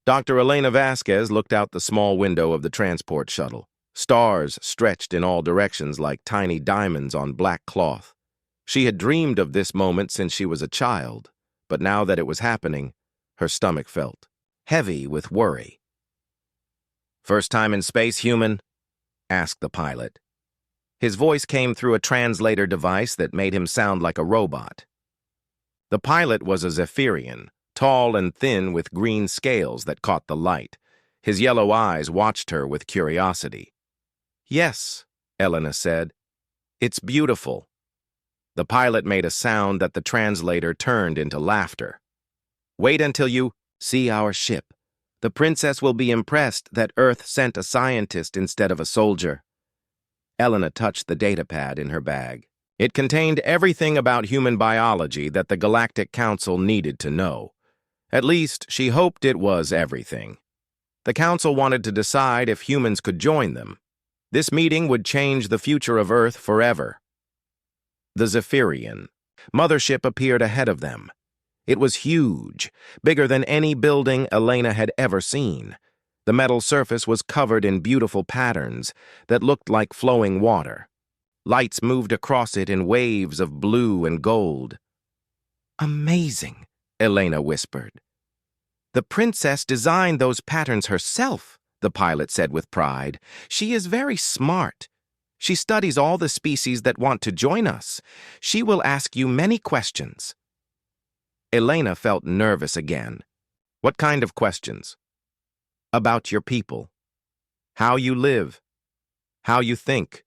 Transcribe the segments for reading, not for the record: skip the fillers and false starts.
Dr. Elena Vasquez looked out the small window of the transport shuttle. Stars stretched in all directions like tiny diamonds on black cloth. She had dreamed of this moment since she was a child, but now that it was happening, her stomach felt heavy with worry. "First time in space, human?" asked the pilot. His voice came through a translator device that made him sound like a robot. The pilot was a Zephyrian, tall and thin with green scales that caught the light. His yellow eyes watched her with curiosity. "Yes," Elena said. "It's beautiful." The pilot made a sound that the translator turned into laughter. "Wait until you see our ship. The princess will be impressed that Earth sent a scientist instead of a soldier." Elena touched the datapad in her bag. It contained everything about human biology that the Galactic Council needed to know. At least, she hoped it was everything. The Council wanted to decide if humans could join them. This meeting would change the future of Earth forever. The Zephyrian mothership appeared ahead of them. It was huge, bigger than any building Elena had ever seen. The metal surface was covered in beautiful patterns that looked like flowing water. Lights moved across it in waves of blue and gold. "Amazing," Elena whispered. "The princess designed those patterns herself," the pilot said with pride. "She is very smart. She studies all the species that want to join us. She will ask you many questions." Elena felt nervous again. "What kind of questions?" "About your people. How you live. How you think.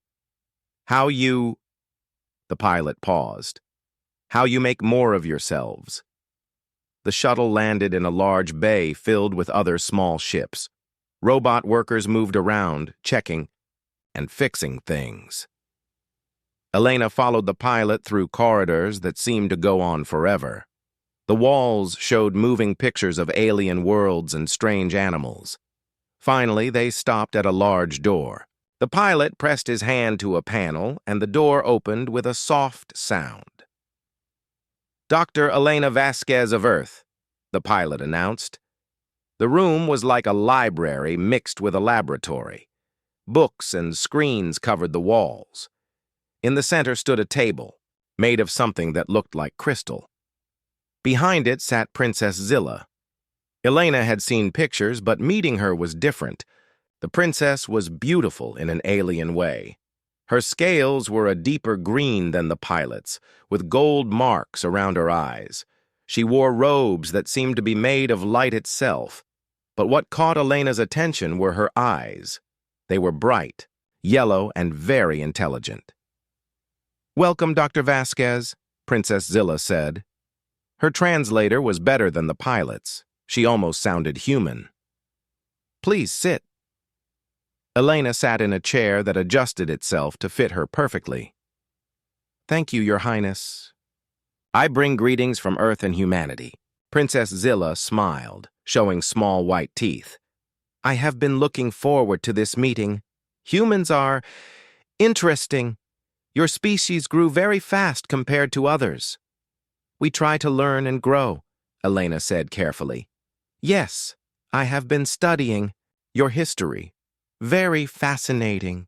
How you—" The pilot paused. "How you make more of yourselves." The shuttle landed in a large bay filled with other small ships. Robot workers moved around, checking and fixing things. Elena followed the pilot through corridors that seemed to go on forever. The walls showed moving pictures of alien worlds and strange animals. Finally, they stopped at a large door. The pilot pressed his hand to a panel, and the door opened with a soft sound. "Dr. Elena Vasquez of Earth," the pilot announced. The room was like a library mixed with a laboratory. Books and screens covered the walls. In the center stood a table, made of something that looked like crystal. Behind it sat Princess Zilla. Elena had seen pictures, but meeting her was different. The princess was beautiful in an alien way. Her scales were a deeper green than the pilot's, with gold marks around her eyes. She wore robes that seemed to be made of light itself. But what caught Elena's attention were her eyes. They were bright, yellow, and very intelligent. "Welcome, Dr. Vasquez," Princess Zilla said. Her translator was better than the pilot's. She almost sounded human. "Please sit." Elena sat in a chair that adjusted itself to fit her perfectly. "Thank you, Your Highness." "I bring greetings from Earth and humanity." Princess Zilla smiled, showing small white teeth. "I have been looking forward to this meeting. Humans are interesting. Your species grew very fast compared to others." "We try to learn and grow," Elena said carefully. "Yes, I have been studying your history. Very fascinating."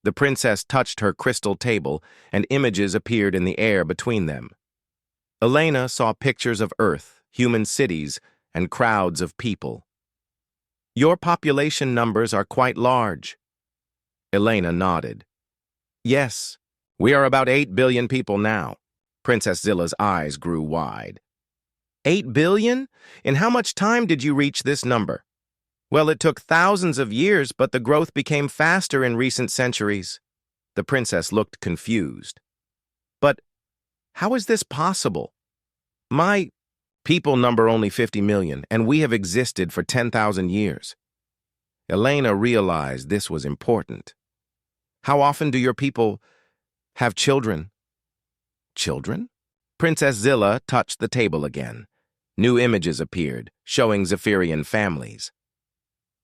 The princess touched her crystal table, and images appeared in the air between them. Elena saw pictures of Earth, human cities, and crowds of people. "Your population numbers are quite large." Elena nodded. "Yes, we are about 8 billion people now." Princess Zilla's eyes grew wide. 8 billion? In how much time did you reach this number? "Well, it took thousands of years, but the growth became faster in recent centuries." The princess looked confused. "But how is this possible? My people number only 50 million, and we have existed for 10,000 years." Elena realized this was important. "How often do your people have children?" "Children?" Princess Zilla touched the table again. New images appeared, showing Zephyrian families.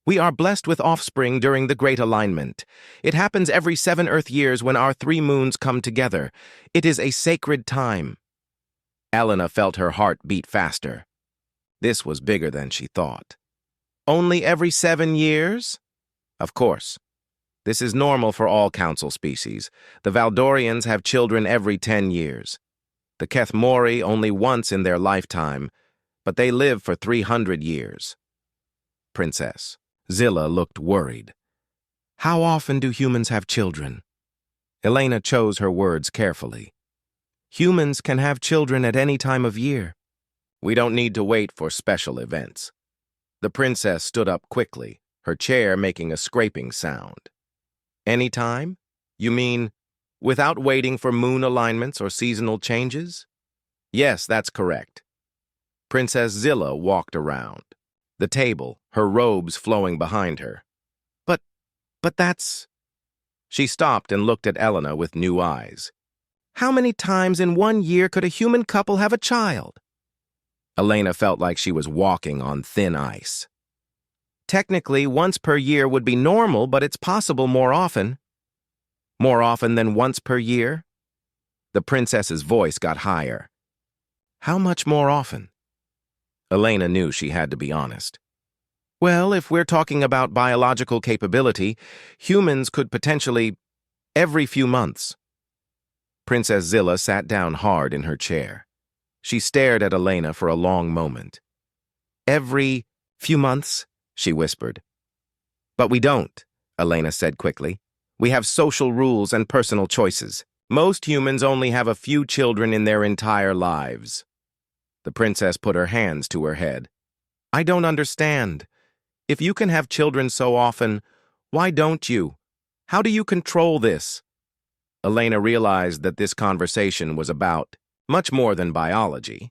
"We are blessed with offspring during the Great Alignment. It happens every 7 Earth years when our 3 moons come together. It is a sacred time." Elena felt her heart beat faster. This was bigger than she thought. Only every 7 years? Of course. This is normal for all council species. The Valdorians have children every 10 years. The Kethmori only once in their lifetime, but they live for 300 years. Princess. Zilla looked worried. How often do humans have children? Elena chose her words carefully. Humans can have children at any time of year. We don't need to wait for special events. The princess stood up quickly, her chair making a scraping sound. Any time? You mean without waiting for moon alignments or seasonal changes? Yes, that's correct. Princess Zilla walked around the table, her robes flowing behind her. But that's... She stopped and looked at Elena with new eyes. How many times in 1 year could a human couple have a child? Elena felt like she was walking on thin ice. Technically, once per year would be normal, but it's possible more often. More often than once per year? The princess's voice got higher. How much more often? Elena knew she had to be honest. Well, if we're talking about biological capability, humans could potentially every few months. Princess Zilla sat down hard in her chair. She stared at Elena for a long moment. Every few months, she whispered. But we don't, Elena said quickly. We have social rules and personal choices. Most humans only have a few children in their entire lives. The princess put her hands to her head. I don't understand. If you can have children so often, why don't you? How do you control this? Elena realized that this conversation was about much more than biology.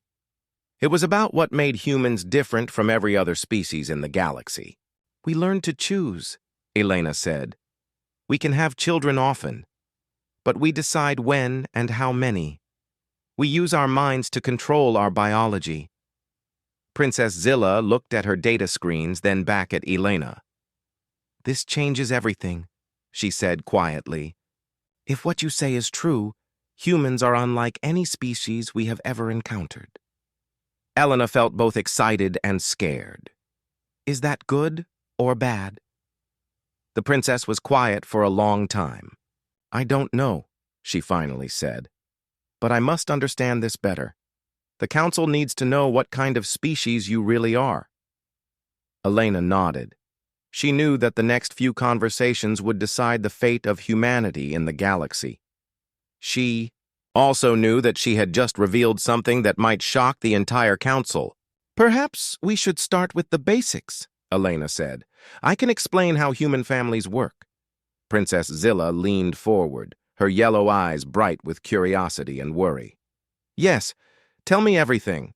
It was about what made humans different from every other species in the galaxy. We learn to choose, Elena said. We can have children often, but we decide when and how many. We use our minds to control our biology. Princess Zilla looked at her data screens, then back at Elena. This changes everything, she said quietly. If what you say is true, humans are unlike any species we have ever encountered. Elena felt both excited and scared. Is that good or bad? The princess was quiet for a long time. I don't know, she finally said. But I must understand this better. The council needs to know what kind of species you really are. Elena nodded. She knew that the next few conversations would decide the fate of humanity in the galaxy. She also knew that she had just revealed something that might shock the entire council. Perhaps we should start with the basics, Elena said. I can explain how human families work. Princess Zilla leaned forward, her yellow eyes bright with curiosity and worry. Yes, tell me everything.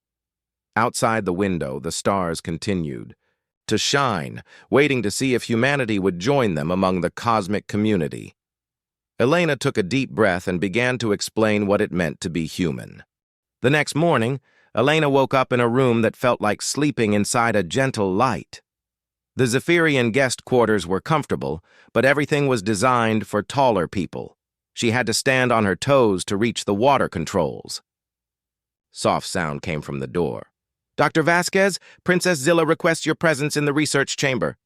Outside the window, the stars continued to shine, waiting to see if humanity would join them among the cosmic community. Elena took a deep breath and began to explain what it meant to be human. The next morning, Elena woke up in a room that felt like sleeping inside a gentle light. The Zephyrian guest quarters were comfortable, but everything was designed for taller people. She had to stand on her toes to reach the water controls. Soft sound came from the door. Dr. Vasquez, Princess Zilla requests your presence in the research chamber.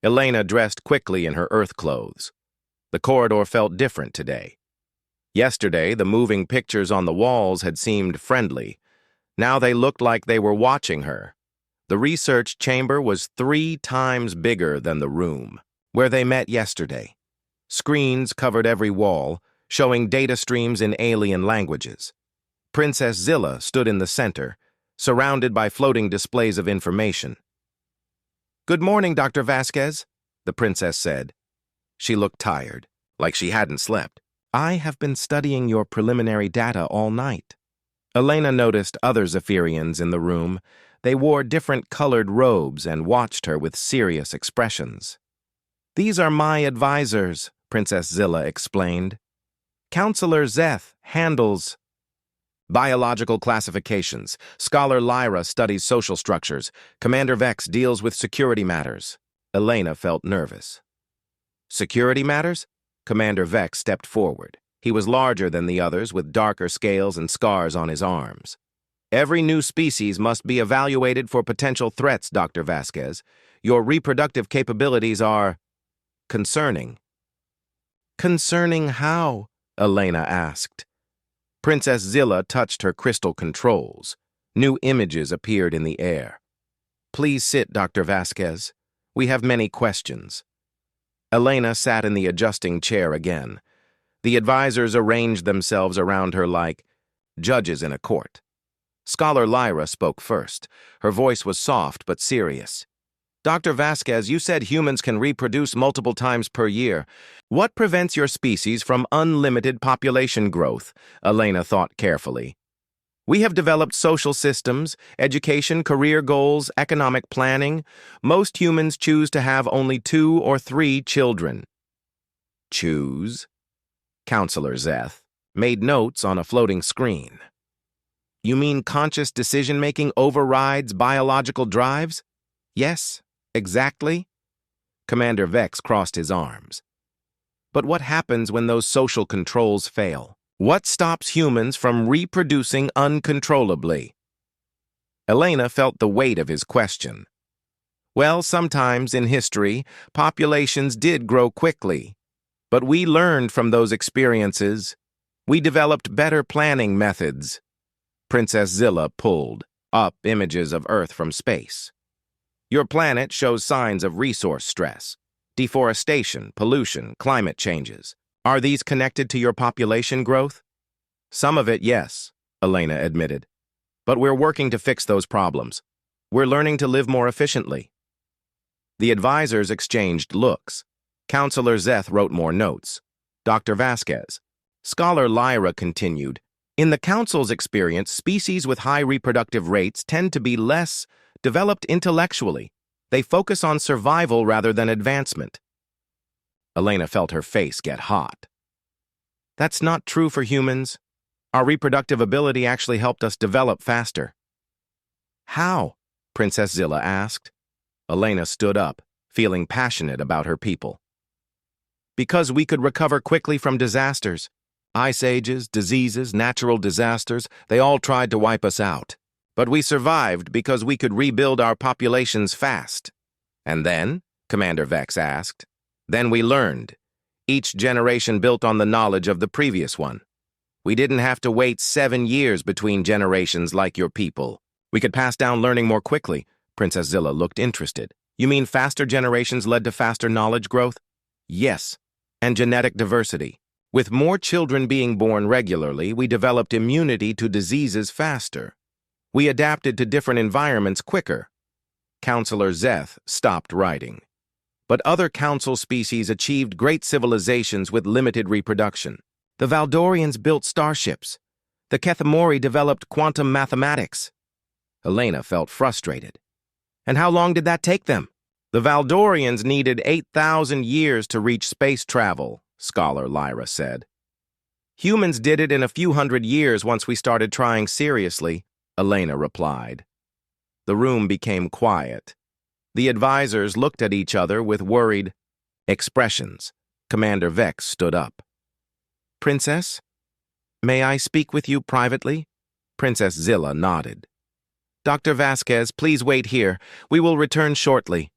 Elena dressed quickly in her earth clothes. The corridor felt different today. Yesterday, the moving pictures on the walls had seemed friendly. Now they looked like they were watching her. The research chamber was 3 times bigger than the room where they met yesterday. Screens covered every wall, showing data streams in alien languages. Princess Zilla stood in the center, surrounded by floating displays of information. Good morning, Dr. Vasquez, the princess said. She looked tired, like she hadn't slept. I have been studying your preliminary data all night. Elena noticed other Zephyrians in the room. They wore different colored robes and watched her with serious expressions. These are my advisors, Princess Zilla explained. Counselor Zeth handles biological classifications. Scholar Lyra studies social structures. Commander Vex deals with security matters. Elena felt nervous. Security matters? Commander Vex stepped forward. He was larger than the others, with darker scales and scars on his arms. Every new species must be evaluated for potential threats, Dr. Vasquez. Your reproductive capabilities are concerning. Concerning how? Elena asked. Princess Zilla touched her crystal controls. New images appeared in the air. Please sit, Dr. Vasquez. We have many questions. Elena sat in the adjusting chair again. The advisors arranged themselves around her like judges in a court. Scholar Lyra spoke first. Her voice was soft but serious. Dr. Vasquez, you said humans can reproduce multiple times per year. What prevents your species from unlimited population growth? Elena thought carefully. We have developed social systems, education, career goals, economic planning. Most humans choose to have only 2 or 3 children. Choose? Counselor Zeth made notes on a floating screen. You mean conscious decision-making overrides biological drives? Yes, exactly. Commander Vex crossed his arms. But what happens when those social controls fail? What stops humans from reproducing uncontrollably? Elena felt the weight of his question. Well, sometimes in history, populations did grow quickly. But we learned from those experiences. We developed better planning methods. Princess Zilla pulled up images of Earth from space. Your planet shows signs of resource stress, deforestation, pollution, climate changes. Are these connected to your population growth? Some of it, yes, Elena admitted. But we're working to fix those problems. We're learning to live more efficiently. The advisors exchanged looks. Counselor Zeth wrote more notes. Dr. Vasquez. Scholar Lyra continued, in the Council's experience, species with high reproductive rates tend to be less developed intellectually. They focus on survival rather than advancement. Elena felt her face get hot. That's not true for humans. Our reproductive ability actually helped us develop faster. How? Princess Zilla asked. Elena stood up, feeling passionate about her people. Because we could recover quickly from disasters. Ice ages, diseases, natural disasters, they all tried to wipe us out. But we survived because we could rebuild our populations fast. And then? Commander Vex asked. Then we learned. Each generation built on the knowledge of the previous one. We didn't have to wait 7 years between generations like your people. We could pass down learning more quickly. Princess Zilla looked interested. You mean faster generations led to faster knowledge growth? Yes, and genetic diversity. With more children being born regularly, we developed immunity to diseases faster. We adapted to different environments quicker. Counselor Zeth stopped writing. But other council species achieved great civilizations with limited reproduction. The Valdorians built starships. The Kethemori developed quantum mathematics. Elena felt frustrated. And how long did that take them? The Valdorians needed 8,000 years to reach space travel, Scholar Lyra said. Humans did it in a few hundred years once we started trying seriously, Elena replied. The room became quiet. The advisors looked at each other with worried expressions. Commander Vex stood up. Princess, may I speak with you privately? Princess Zilla nodded. Dr. Vasquez, please wait here. We will return shortly.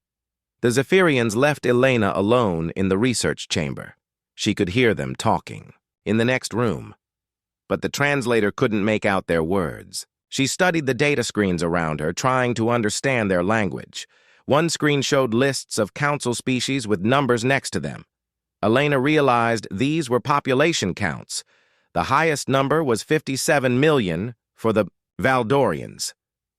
The Zephyrians left Elena alone in the research chamber. She could hear them talking, in the next room. But the translator couldn't make out their words. She studied the data screens around her, trying to understand their language. One screen showed lists of council species with numbers next to them. Elena realized these were population counts. The highest number was 57 million for the Valdorians.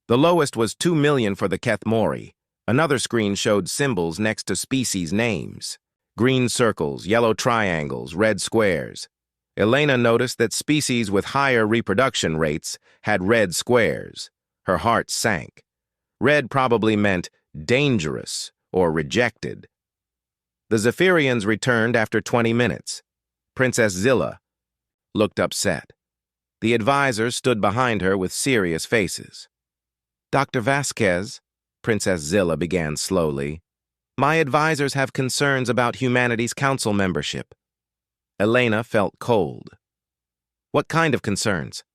The lowest was 2 million for the Kethemori. Another screen showed symbols next to species names. Green circles, yellow triangles, red squares. Elena noticed that species with higher reproduction rates had red squares. Her heart sank. Red probably meant dangerous or rejected. The Zephyrians returned after 20 minutes. Princess Zilla looked upset. The advisors stood behind her with serious faces. Dr. Vasquez, Princess Zilla began slowly, my advisors have concerns about humanity's council membership. Elena felt cold. What kind of concerns?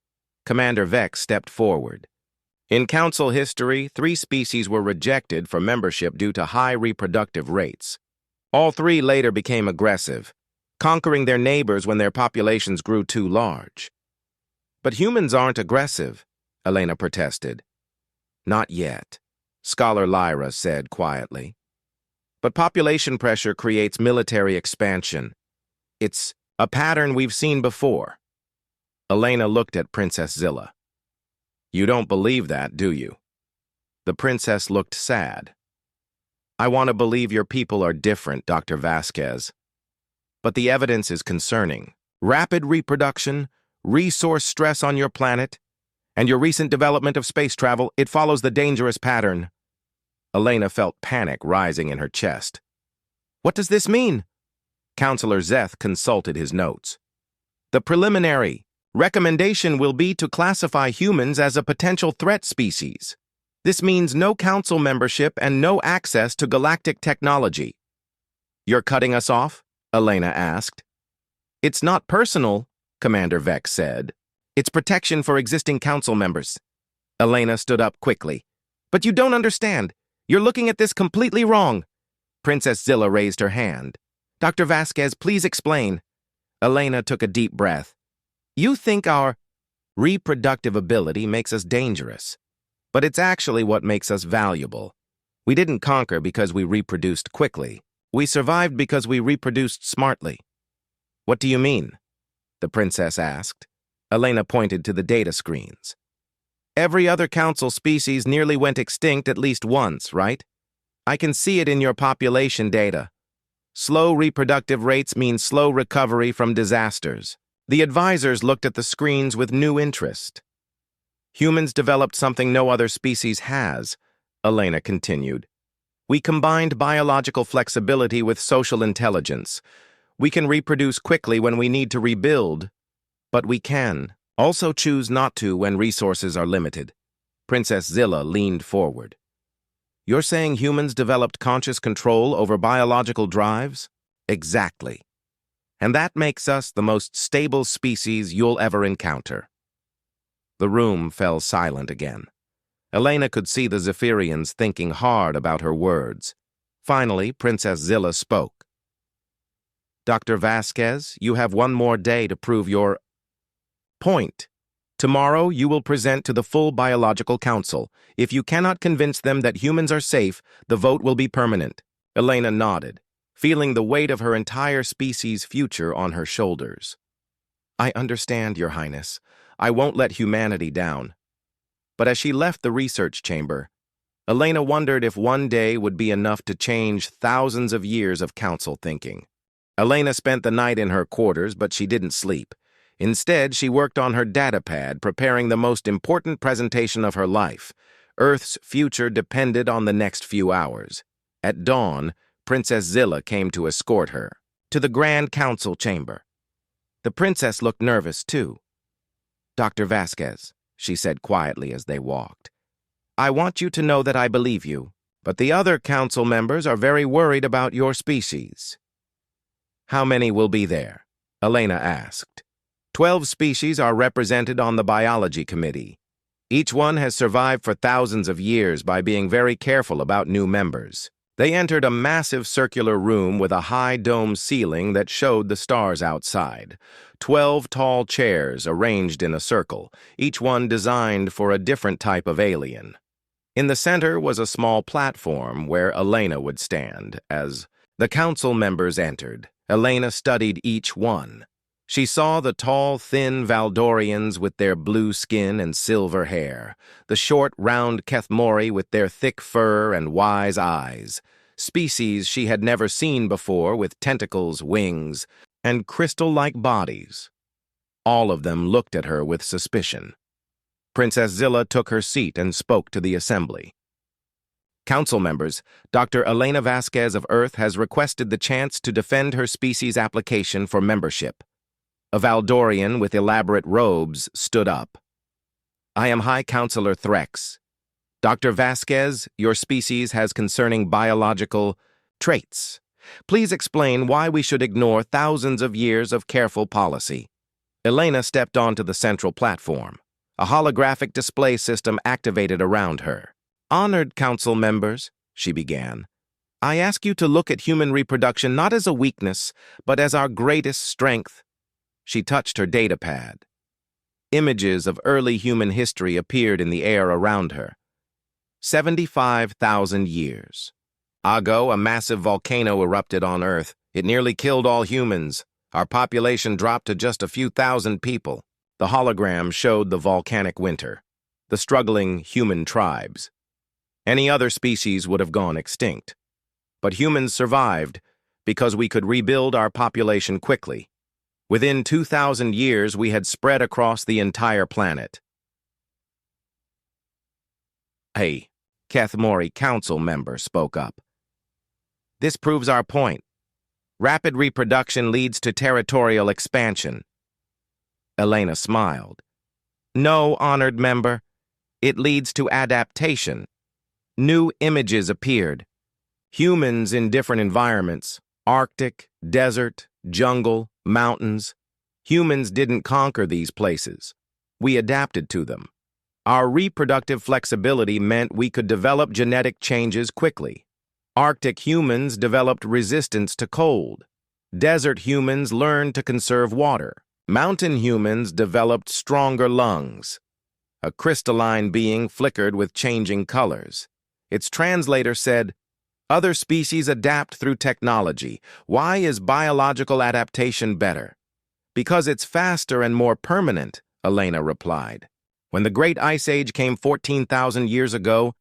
Commander Vex stepped forward. In Council history, 3 species were rejected for membership due to high reproductive rates. All 3 later became aggressive, conquering their neighbors when their populations grew too large. But humans aren't aggressive, Elena protested. Not yet, Scholar Lyra said quietly. But population pressure creates military expansion. It's a pattern we've seen before. Elena looked at Princess Zilla. You don't believe that, do you? The princess looked sad. I want to believe your people are different, Dr. Vasquez. But the evidence is concerning. Rapid reproduction, resource stress on your planet, and your recent development of space travel, it follows the dangerous pattern. Elena felt panic rising in her chest. What does this mean? Counselor Zeth consulted his notes. The preliminary recommendation will be to classify humans as a potential threat species. This means no council membership and no access to galactic technology. You're cutting us off? Elena asked. It's not personal, Commander Vex said. It's protection for existing council members. Elena stood up quickly. But you don't understand. You're looking at this completely wrong. Princess Zilla raised her hand. Dr. Vasquez, please explain. Elena took a deep breath. You think our reproductive ability makes us dangerous, but it's actually what makes us valuable. We didn't conquer because we reproduced quickly. We survived because we reproduced smartly. What do you mean? The princess asked. Elena pointed to the data screens. Every other council species nearly went extinct at least once, right? I can see it in your population data. Slow reproductive rates mean slow recovery from disasters. The advisors looked at the screens with new interest. Humans developed something no other species has, Elena continued. We combined biological flexibility with social intelligence. We can reproduce quickly when we need to rebuild, but we can also choose not to when resources are limited. Princess Zilla leaned forward. You're saying humans developed conscious control over biological drives? Exactly. And that makes us the most stable species you'll ever encounter. The room fell silent again. Elena could see the Zephyrians thinking hard about her words. Finally, Princess Zilla spoke. Dr. Vasquez, you have one more day to prove your point. Tomorrow, you will present to the full Biological Council. If you cannot convince them that humans are safe, the vote will be permanent. Elena nodded, feeling the weight of her entire species' future on her shoulders. I understand, Your Highness. I won't let humanity down. But as she left the research chamber, Elena wondered if one day would be enough to change thousands of years of council thinking. Elena spent the night in her quarters, but she didn't sleep. Instead, she worked on her datapad, preparing the most important presentation of her life. Earth's future depended on the next few hours. At dawn, Princess Zilla came to escort her to the Grand Council chamber. The princess looked nervous, too. Dr. Vasquez, she said quietly as they walked, I want you to know that I believe you, but the other council members are very worried about your species. How many will be there? Elena asked. 12 species are represented on the biology committee. Each one has survived for thousands of years by being very careful about new members. They entered a massive circular room with a high dome ceiling that showed the stars outside. 12 tall chairs arranged in a circle, each one designed for a different type of alien. In the center was a small platform where Elena would stand. As the council members entered, Elena studied each one. She saw the tall, thin Valdorians with their blue skin and silver hair, the short, round Kethmori with their thick fur and wise eyes, species she had never seen before with tentacles, wings, and crystal-like bodies. All of them looked at her with suspicion. Princess Zilla took her seat and spoke to the assembly. Council members, Dr. Elena Vasquez of Earth has requested the chance to defend her species' application for membership. A Valdorian with elaborate robes stood up. I am High Counselor Threx. Dr. Vasquez, your species has concerning biological traits. Please explain why we should ignore thousands of years of careful policy. Elena stepped onto the central platform. A holographic display system activated around her. "Honored council members," she began, "I ask you to look at human reproduction not as a weakness, but as our greatest strength." She touched her data pad. Images of early human history appeared in the air around her. 75,000 years ago, a massive volcano erupted on Earth. It nearly killed all humans. Our population dropped to just a few thousand people. The hologram showed the volcanic winter, the struggling human tribes. Any other species would have gone extinct. But humans survived because we could rebuild our population quickly. Within 2,000 years, we had spread across the entire planet. A Kethmori council member spoke up. "This proves our point. Rapid reproduction leads to territorial expansion." Elena smiled. "No, honored member. It leads to adaptation." New images appeared. Humans in different environments: Arctic, desert, jungle, mountains. Humans didn't conquer these places. We adapted to them. Our reproductive flexibility meant we could develop genetic changes quickly. Arctic humans developed resistance to cold. Desert humans learned to conserve water. Mountain humans developed stronger lungs. A crystalline being flickered with changing colors. Its translator said, "Other species adapt through technology. Why is biological adaptation better?" "Because it's faster and more permanent," Elena replied. When the Great Ice Age came 14,000 years ago,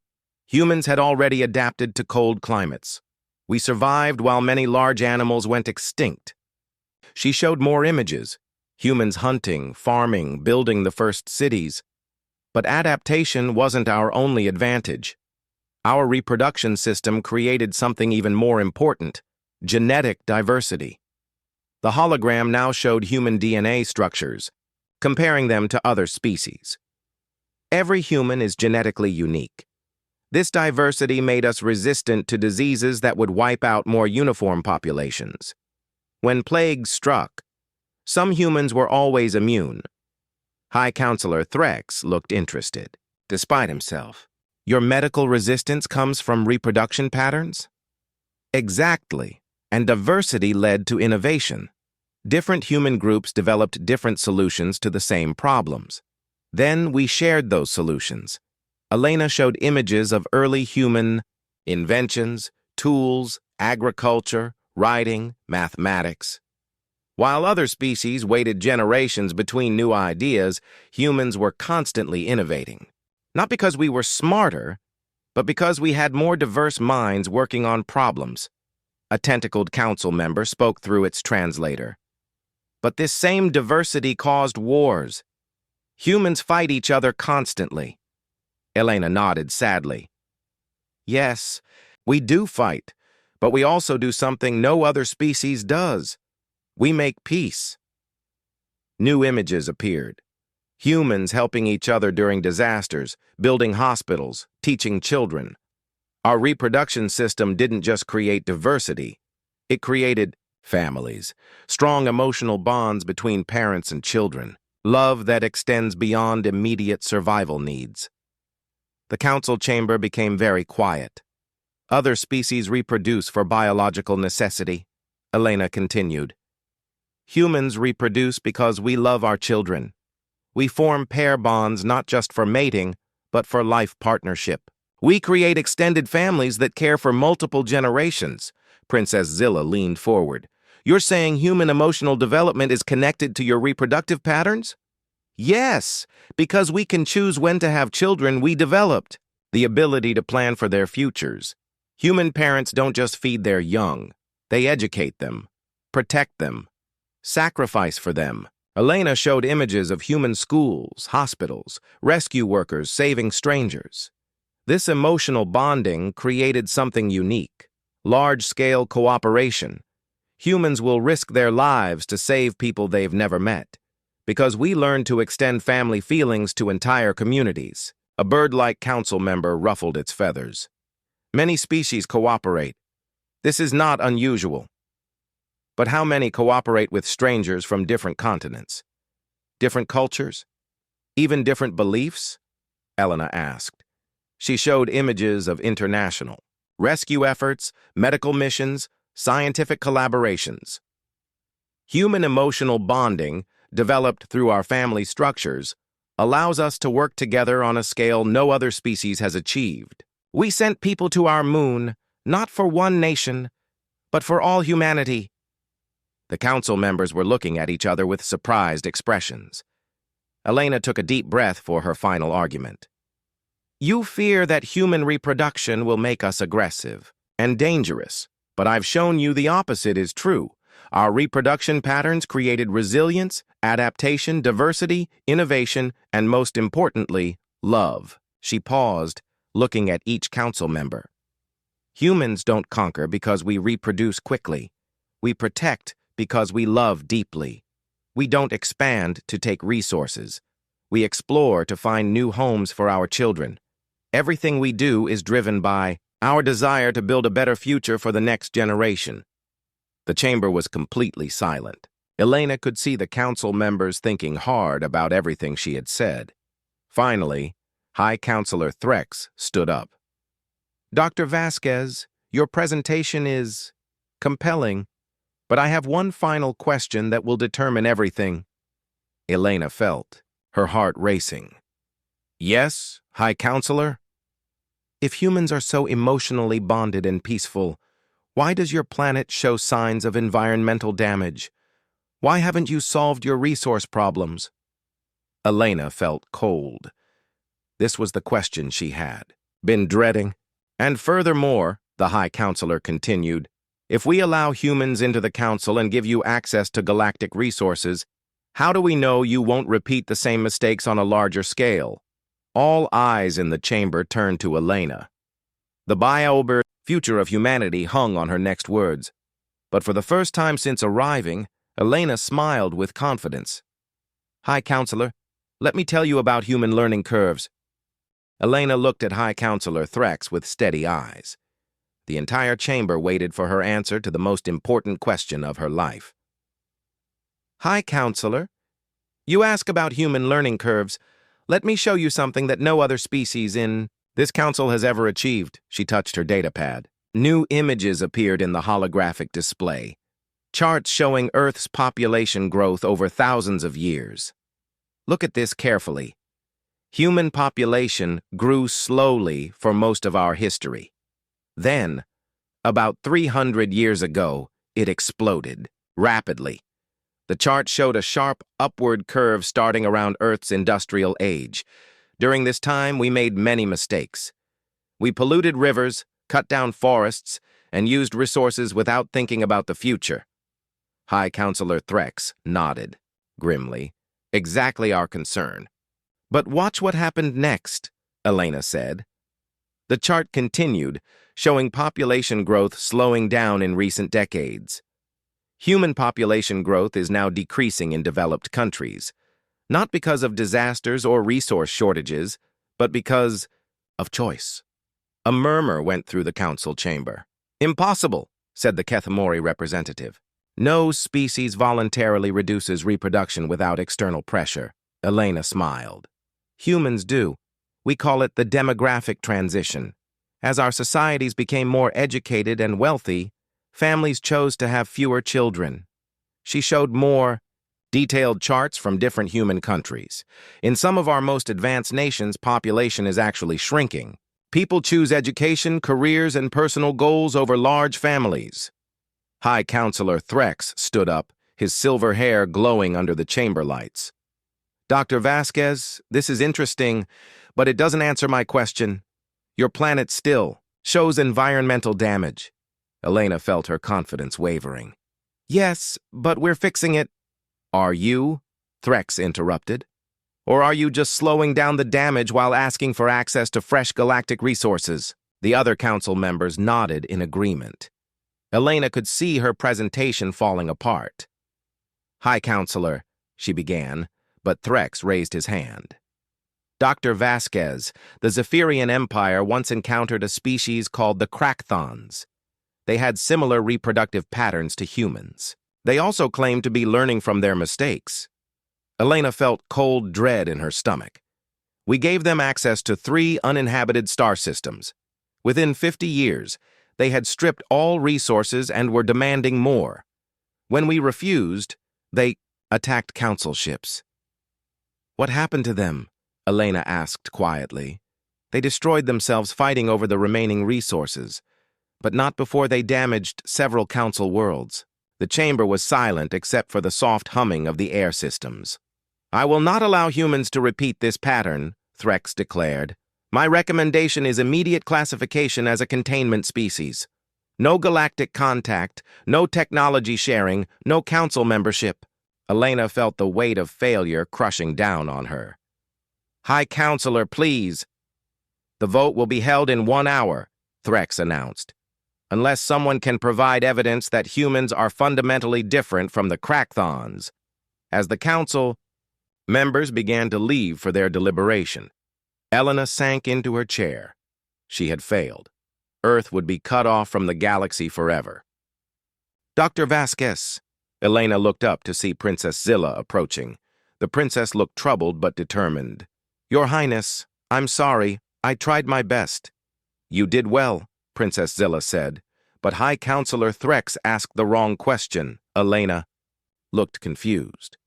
humans had already adapted to cold climates. We survived while many large animals went extinct. She showed more images: humans hunting, farming, building the first cities. But adaptation wasn't our only advantage. Our reproduction system created something even more important: genetic diversity. The hologram now showed human DNA structures, comparing them to other species. Every human is genetically unique. This diversity made us resistant to diseases that would wipe out more uniform populations. When plagues struck, some humans were always immune. High Counselor Threx looked interested, despite himself. "Your medical resistance comes from reproduction patterns?" "Exactly, and diversity led to innovation. Different human groups developed different solutions to the same problems. Then we shared those solutions." Elena showed images of early human inventions, tools, agriculture, writing, mathematics. While other species waited generations between new ideas, humans were constantly innovating. Not because we were smarter, but because we had more diverse minds working on problems. A tentacled council member spoke through its translator. "But this same diversity caused wars. Humans fight each other constantly." Elena nodded sadly. "Yes, we do fight, but we also do something no other species does. We make peace." New images appeared. Humans helping each other during disasters, building hospitals, teaching children. Our reproduction system didn't just create diversity. It created families, strong emotional bonds between parents and children, love that extends beyond immediate survival needs. The council chamber became very quiet. "Other species reproduce for biological necessity," Elena continued. "Humans reproduce because we love our children. We form pair bonds not just for mating, but for life partnership. We create extended families that care for multiple generations." Princess Zilla leaned forward. "You're saying human emotional development is connected to your reproductive patterns?" "Yes, because we can choose when to have children. We developed the ability to plan for their futures. Human parents don't just feed their young. They educate them, protect them, sacrifice for them." Elena showed images of human schools, hospitals, rescue workers saving strangers. This emotional bonding created something unique: large-scale cooperation. Humans will risk their lives to save people they've never met, because we learn to extend family feelings to entire communities. A bird-like council member ruffled its feathers. "Many species cooperate. This is not unusual. But how many cooperate with strangers from different continents, different cultures? Even different beliefs? Elena asked. She showed images of international rescue efforts, medical missions, scientific collaborations. Human emotional bonding, developed through our family structures, allows us to work together on a scale no other species has achieved. We sent people to our moon, not for one nation, but for all humanity. The council members were looking at each other with surprised expressions. Elena took a deep breath for her final argument. You fear that human reproduction will make us aggressive and dangerous, but I've shown you the opposite is true. Our reproduction patterns created resilience, adaptation, diversity, innovation, and most importantly, love. She paused, looking at each council member. Humans don't conquer because we reproduce quickly. We protect because we love deeply. We don't expand to take resources. We explore to find new homes for our children. Everything we do is driven by our desire to build a better future for the next generation. The chamber was completely silent. Elena could see the council members thinking hard about everything she had said. Finally, High Counselor Threx stood up. Dr. Vasquez, your presentation is compelling, but I have one final question that will determine everything. Elena felt, her heart racing. Yes, High Counselor? If humans are so emotionally bonded and peaceful, why does your planet show signs of environmental damage? Why haven't you solved your resource problems? Elena felt cold. This was the question she had been dreading. And furthermore, the High Counselor continued, if we allow humans into the Council and give you access to galactic resources, how do we know you won't repeat the same mistakes on a larger scale? All eyes in the chamber turned to Elena. The bio future of humanity hung on her next words. But for the first time since arriving, Elena smiled with confidence. High Counselor, let me tell you about human learning curves. Elena looked at High Counselor Threx with steady eyes. The entire chamber waited for her answer to the most important question of her life. High Counselor, you ask about human learning curves. Let me show you something that no other species in this council has ever achieved. She touched her datapad. New images appeared in the holographic display. Charts showing Earth's population growth over thousands of years. Look at this carefully. Human population grew slowly for most of our history. Then, about 300 years ago, it exploded rapidly. The chart showed a sharp upward curve starting around Earth's industrial age. During this time, we made many mistakes. We polluted rivers, cut down forests, and used resources without thinking about the future. High Counselor Threx nodded, grimly. Exactly our concern. But watch what happened next, Elena said. The chart continued, showing population growth slowing down in recent decades. Human population growth is now decreasing in developed countries, not because of disasters or resource shortages, but because of choice. A murmur went through the council chamber. Impossible, said the Kethamori representative. No species voluntarily reduces reproduction without external pressure. Elena smiled. Humans do. We call it the demographic transition. As our societies became more educated and wealthy, families chose to have fewer children. She showed more detailed charts from different human countries. In some of our most advanced nations, population is actually shrinking. People choose education, careers, and personal goals over large families. High Counselor Threx stood up, his silver hair glowing under the chamber lights. Dr. Vasquez, this is interesting, but it doesn't answer my question. Your planet still shows environmental damage. Elena felt her confidence wavering. Yes, but we're fixing it. Are you? Threx interrupted. Or are you just slowing down the damage while asking for access to fresh galactic resources? The other council members nodded in agreement. Elena could see her presentation falling apart. High Counselor, she began, but Threx raised his hand. Dr. Vasquez, the Zephyrian Empire once encountered a species called the Krakthons. They had similar reproductive patterns to humans. They also claimed to be learning from their mistakes. Elena felt cold dread in her stomach. We gave them access to 3 uninhabited star systems. Within 50 years, they had stripped all resources and were demanding more. When we refused, they attacked council ships. What happened to them? Elena asked quietly. They destroyed themselves fighting over the remaining resources, but not before they damaged several council worlds. The chamber was silent except for the soft humming of the air systems. I will not allow humans to repeat this pattern, Threx declared. My recommendation is immediate classification as a containment species. No galactic contact, no technology sharing, no council membership. Elena felt the weight of failure crushing down on her. High Counselor, please. The vote will be held in 1 hour, Threx announced. Unless someone can provide evidence that humans are fundamentally different from the Crackthons. As the council, members began to leave for their deliberation. Elena sank into her chair. She had failed. Earth would be cut off from the galaxy forever. Dr. Vasquez. Elena looked up to see Princess Zilla approaching. The princess looked troubled but determined. Your Highness, I'm sorry. I tried my best. You did well, Princess Zilla said, but High Counselor Threx asked the wrong question. Elena looked confused.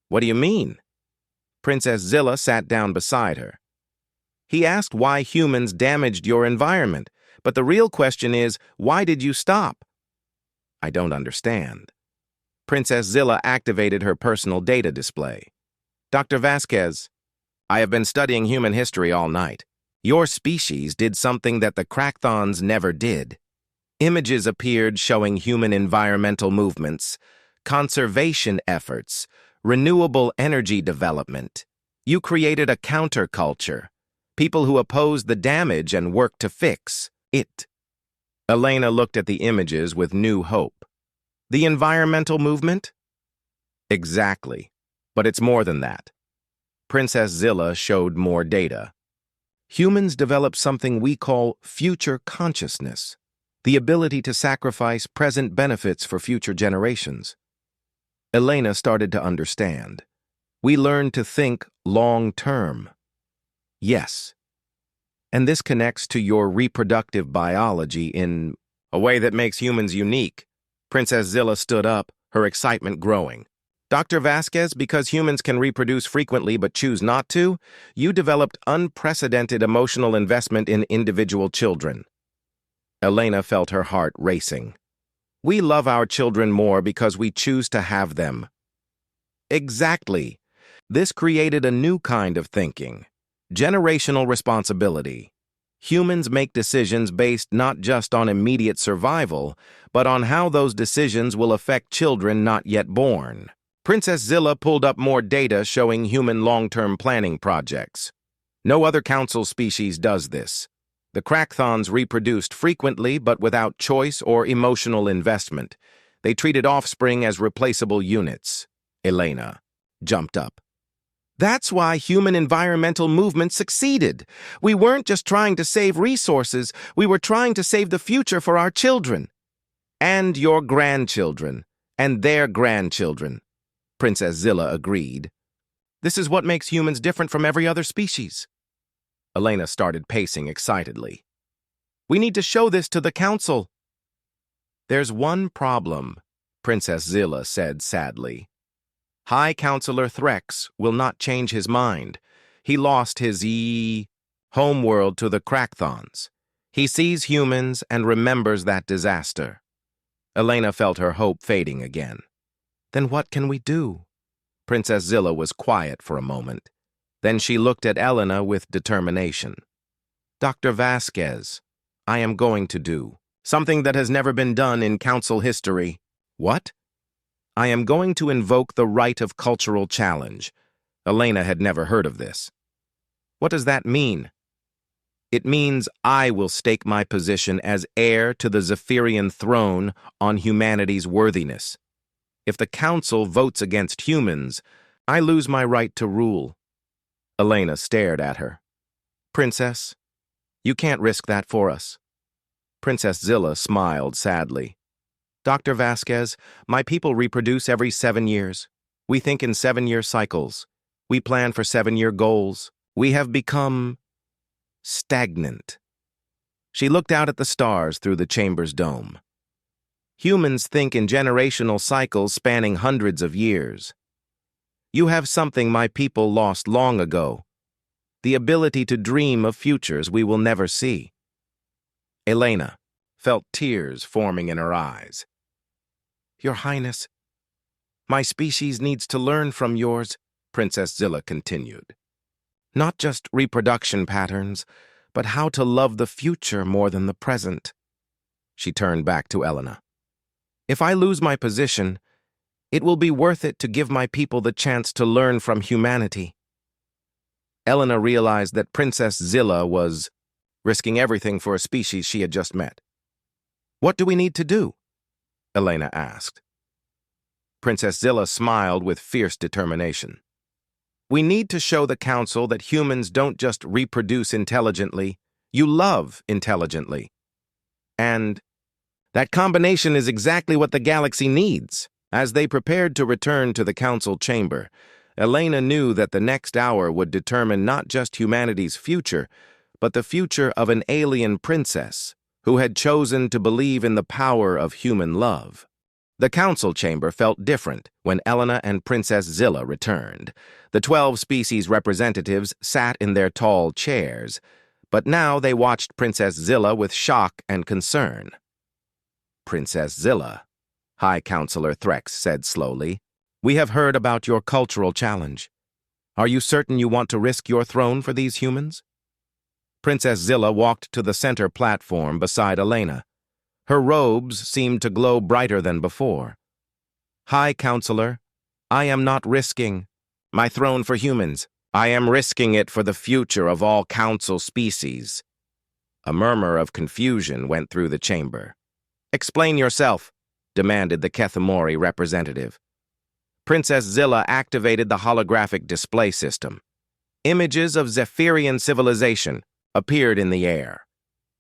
What do you mean? Princess Zilla sat down beside her. He asked why humans damaged your environment, but the real question is, why did you stop? I don't understand. Princess Zilla activated her personal data display. Dr. Vasquez, I have been studying human history all night. Your species did something that the Crackthons never did. Images appeared showing human environmental movements, conservation efforts, renewable energy development. You created a counterculture, people who opposed the damage and worked to fix it. Elena looked at the images with new hope. The environmental movement? Exactly, but it's more than that. Princess Zilla showed more data. Humans develop something we call future consciousness, the ability to sacrifice present benefits for future generations. Elena started to understand. We learned to think long-term. Yes. And this connects to your reproductive biology in a way that makes humans unique. Princess Zilla stood up, her excitement growing. Dr. Vasquez, because humans can reproduce frequently but choose not to, you developed unprecedented emotional investment in individual children. Elena felt her heart racing. We love our children more because we choose to have them. Exactly. This created a new kind of thinking. Generational responsibility. Humans make decisions based not just on immediate survival, but on how those decisions will affect children not yet born. Princess Zilla pulled up more data showing human long-term planning projects. No other council species does this. The Crackthons reproduced frequently but without choice or emotional investment. They treated offspring as replaceable units. Elena jumped up. That's why human environmental movement succeeded. We weren't just trying to save resources, we were trying to save the future for our children. And your grandchildren. And their grandchildren. Princess Zilla agreed. This is what makes humans different from every other species. Elena started pacing excitedly. We need to show this to the council. There's one problem, Princess Zilla said sadly. High Counselor Threx will not change his mind. He lost his homeworld to the Crackthons. He sees humans and remembers that disaster. Elena felt her hope fading again. Then what can we do? Princess Zilla was quiet for a moment. Then she looked at Elena with determination. Dr. Vasquez, I am going to do something that has never been done in council history. What? I am going to invoke the right of cultural challenge. Elena had never heard of this. What does that mean? It means I will stake my position as heir to the Zephyrian throne on humanity's worthiness. If the council votes against humans, I lose my right to rule. Elena stared at her. Princess, you can't risk that for us. Princess Zilla smiled sadly. Dr. Vasquez, my people reproduce every 7 years. We think in 7-year cycles. We plan for 7-year goals. We have become stagnant. She looked out at the stars through the chamber's dome. Humans think in generational cycles spanning hundreds of years. You have something my people lost long ago, the ability to dream of futures we will never see. Elena felt tears forming in her eyes. Your Highness, my species needs to learn from yours, Princess Zilla continued. Not just reproduction patterns, but how to love the future more than the present. She turned back to Elena. If I lose my position, it will be worth it to give my people the chance to learn from humanity. Elena realized that Princess Zilla was risking everything for a species she had just met. What do we need to do? Elena asked. Princess Zilla smiled with fierce determination. We need to show the Council that humans don't just reproduce intelligently, you love intelligently. And that combination is exactly what the galaxy needs. As they prepared to return to the Council chamber, Elena knew that the next hour would determine not just humanity's future, but the future of an alien princess who had chosen to believe in the power of human love. The Council chamber felt different when Elena and Princess Zilla returned. The 12 species representatives sat in their tall chairs, but now they watched Princess Zilla with shock and concern. Princess Zilla, High Counselor Threx said slowly, we have heard about your cultural challenge. Are you certain you want to risk your throne for these humans? Princess Zilla walked to the center platform beside Elena. Her robes seemed to glow brighter than before. High Counselor, I am not risking my throne for humans. I am risking it for the future of all Council species. A murmur of confusion went through the chamber. Explain yourself, demanded the Kethemori representative. Princess Zilla activated the holographic display system. Images of Zephyrian civilization appeared in the air.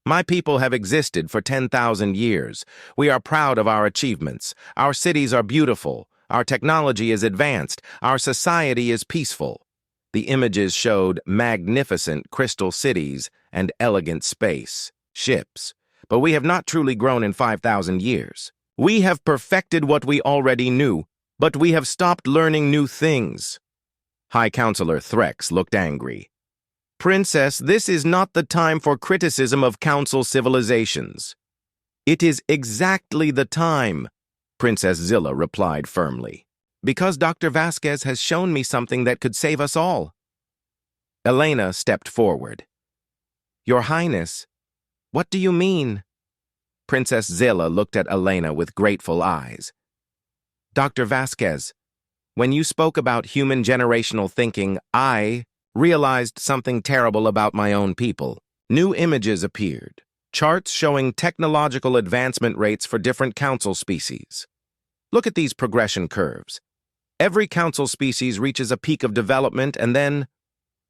My people have existed for 10,000 years. We are proud of our achievements. Our cities are beautiful. Our technology is advanced. Our society is peaceful. The images showed magnificent crystal cities and elegant space ships. But we have not truly grown in 5,000 years. We have perfected what we already knew, but we have stopped learning new things. High Counselor Threx looked angry. Princess, this is not the time for criticism of Council civilizations. It is exactly the time, Princess Zilla replied firmly, because Dr. Vasquez has shown me something that could save us all. Elena stepped forward. Your Highness, what do you mean? Princess Zilla looked at Elena with grateful eyes. Dr. Vasquez, when you spoke about human generational thinking, I realized something terrible about my own people. New images appeared, charts showing technological advancement rates for different Council species. Look at these progression curves. Every Council species reaches a peak of development and then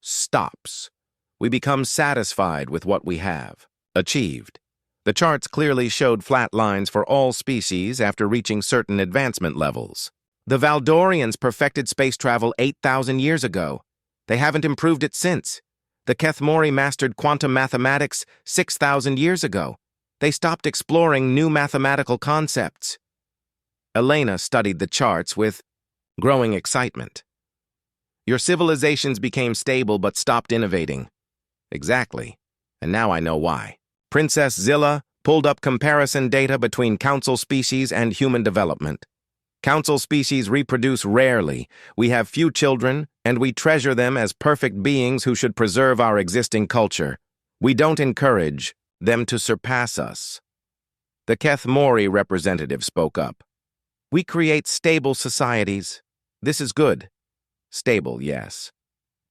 stops. We become satisfied with what we have achieved. The charts clearly showed flat lines for all species after reaching certain advancement levels. The Valdorians perfected space travel 8,000 years ago. They haven't improved it since. The Kethemori mastered quantum mathematics 6,000 years ago. They stopped exploring new mathematical concepts. Elena studied the charts with growing excitement. Your civilizations became stable but stopped innovating. Exactly. And now I know why. Princess Zilla pulled up comparison data between Council species and human development. Council species reproduce rarely. We have few children, and we treasure them as perfect beings who should preserve our existing culture. We don't encourage them to surpass us. The Kethemori representative spoke up. We create stable societies. This is good. Stable, yes.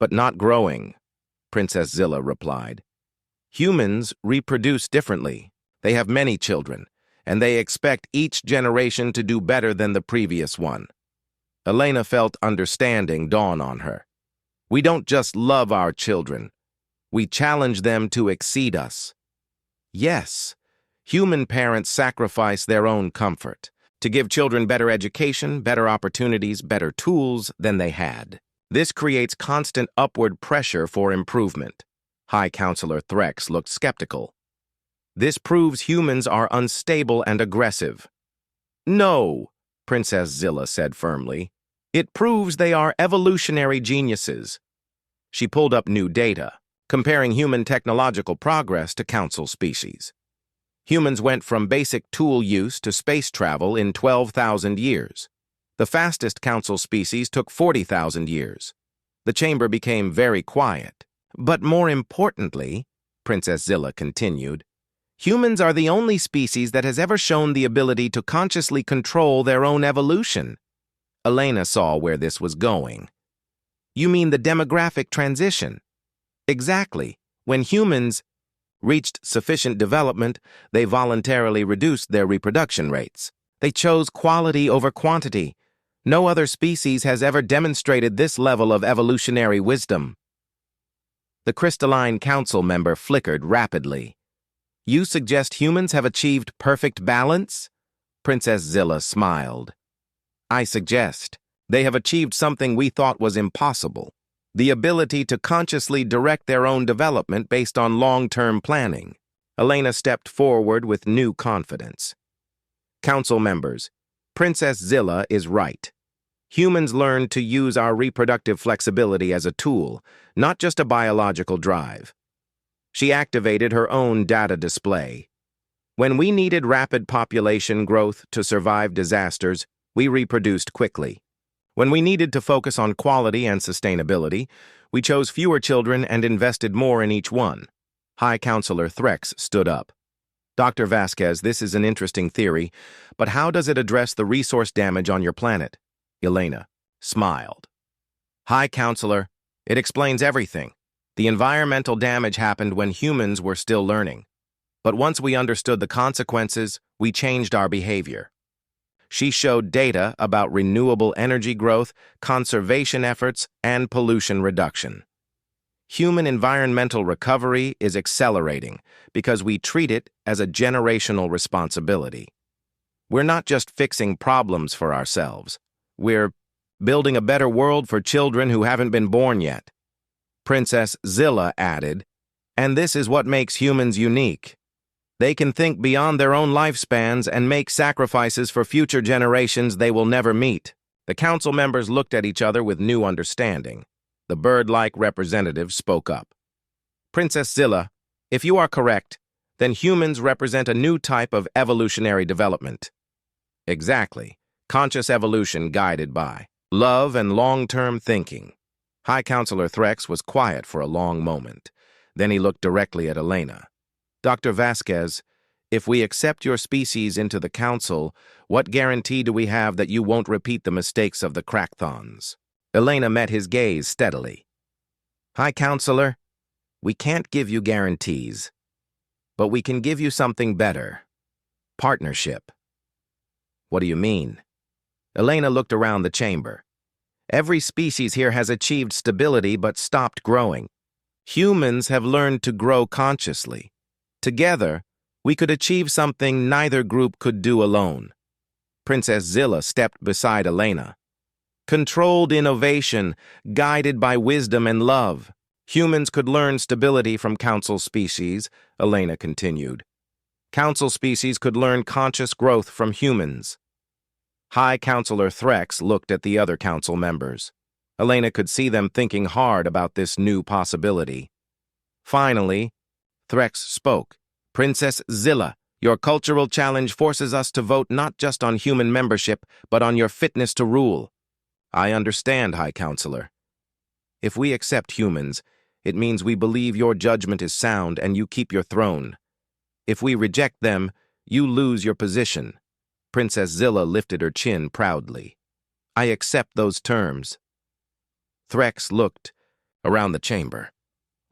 But not growing, Princess Zilla replied. Humans reproduce differently. They have many children, and they expect each generation to do better than the previous one. Elena felt understanding dawn on her. We don't just love our children. We challenge them to exceed us. Yes, human parents sacrifice their own comfort to give children better education, better opportunities, better tools than they had. This creates constant upward pressure for improvement. High Counselor Threx looked skeptical. This proves humans are unstable and aggressive. No, Princess Zilla said firmly. It proves they are evolutionary geniuses. She pulled up new data, comparing human technological progress to council species. Humans went from basic tool use to space travel in 12,000 years. The fastest council species took 40,000 years. The chamber became very quiet. But more importantly, Princess Zilla continued, humans are the only species that has ever shown the ability to consciously control their own evolution. Elena saw where this was going. You mean the demographic transition? Exactly. When humans reached sufficient development, they voluntarily reduced their reproduction rates. They chose quality over quantity. No other species has ever demonstrated this level of evolutionary wisdom. The crystalline council member flickered rapidly. You suggest humans have achieved perfect balance? Princess Zilla smiled. I suggest they have achieved something we thought was impossible. The ability to consciously direct their own development based on long-term planning. Elena stepped forward with new confidence. Council members, Princess Zilla is right. Humans learned to use our reproductive flexibility as a tool, not just a biological drive. She activated her own data display. When we needed rapid population growth to survive disasters, we reproduced quickly. When we needed to focus on quality and sustainability, we chose fewer children and invested more in each one. High Counselor Threx stood up. Dr. Vasquez, this is an interesting theory, but how does it address the resource damage on your planet? Elena smiled. High Counselor, it explains everything. The environmental damage happened when humans were still learning. But once we understood the consequences, we changed our behavior. She showed data about renewable energy growth, conservation efforts, and pollution reduction. Human environmental recovery is accelerating because we treat it as a generational responsibility. We're not just fixing problems for ourselves. We're building a better world for children who haven't been born yet. Princess Zilla added, and this is what makes humans unique. They can think beyond their own lifespans and make sacrifices for future generations they will never meet. The council members looked at each other with new understanding. The bird-like representative spoke up. Princess Zilla, if you are correct, then humans represent a new type of evolutionary development. Exactly. Conscious evolution guided by love and long-term thinking. High Counselor Threx was quiet for a long moment. Then he looked directly at Elena. Dr. Vasquez, if we accept your species into the council, what guarantee do we have that you won't repeat the mistakes of the Crackthons? Elena met his gaze steadily. High Counselor, we can't give you guarantees, but we can give you something better. Partnership. What do you mean? Elena looked around the chamber. Every species here has achieved stability but stopped growing. Humans have learned to grow consciously. Together, we could achieve something neither group could do alone. Princess Zilla stepped beside Elena. Controlled innovation, guided by wisdom and love. Humans could learn stability from council species, Elena continued. Council species could learn conscious growth from humans. High Counselor Threx looked at the other council members. Elena could see them thinking hard about this new possibility. Finally, Threx spoke. Princess Zilla, your cultural challenge forces us to vote not just on human membership, but on your fitness to rule. I understand, High Counselor. If we accept humans, it means we believe your judgment is sound and you keep your throne. If we reject them, you lose your position. Princess Zilla lifted her chin proudly. I accept those terms. Threx looked around the chamber.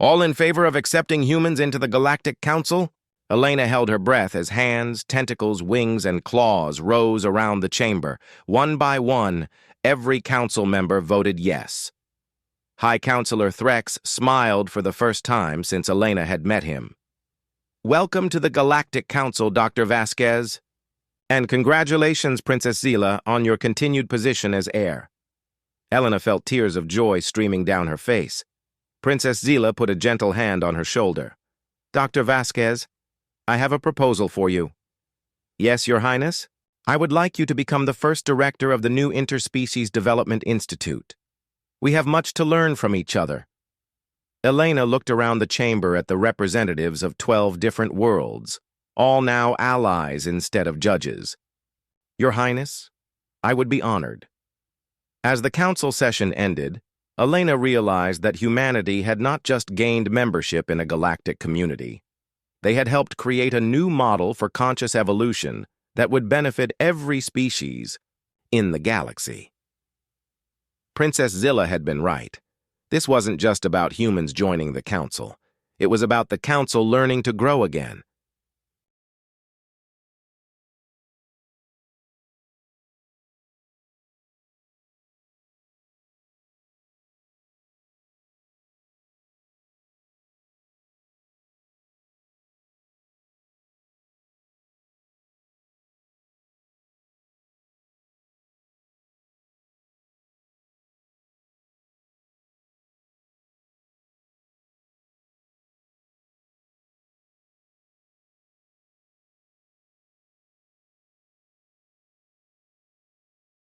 All in favor of accepting humans into the Galactic Council? Elena held her breath as hands, tentacles, wings, and claws rose around the chamber. One by one, every council member voted yes. High Counselor Threx smiled for the first time since Elena had met him. Welcome to the Galactic Council, Dr. Vasquez. And congratulations, Princess Zila, on your continued position as heir. Elena felt tears of joy streaming down her face. Princess Zila put a gentle hand on her shoulder. Dr. Vasquez, I have a proposal for you. Yes, Your Highness? I would like you to become the first director of the new Interspecies Development Institute. We have much to learn from each other. Elena looked around the chamber at the representatives of 12 different worlds, all now allies instead of judges. Your Highness, I would be honored. As the council session ended, Elena realized that humanity had not just gained membership in a galactic community. They had helped create a new model for conscious evolution that would benefit every species in the galaxy. Princess Zila had been right. This wasn't just about humans joining the council. It was about the council learning to grow again.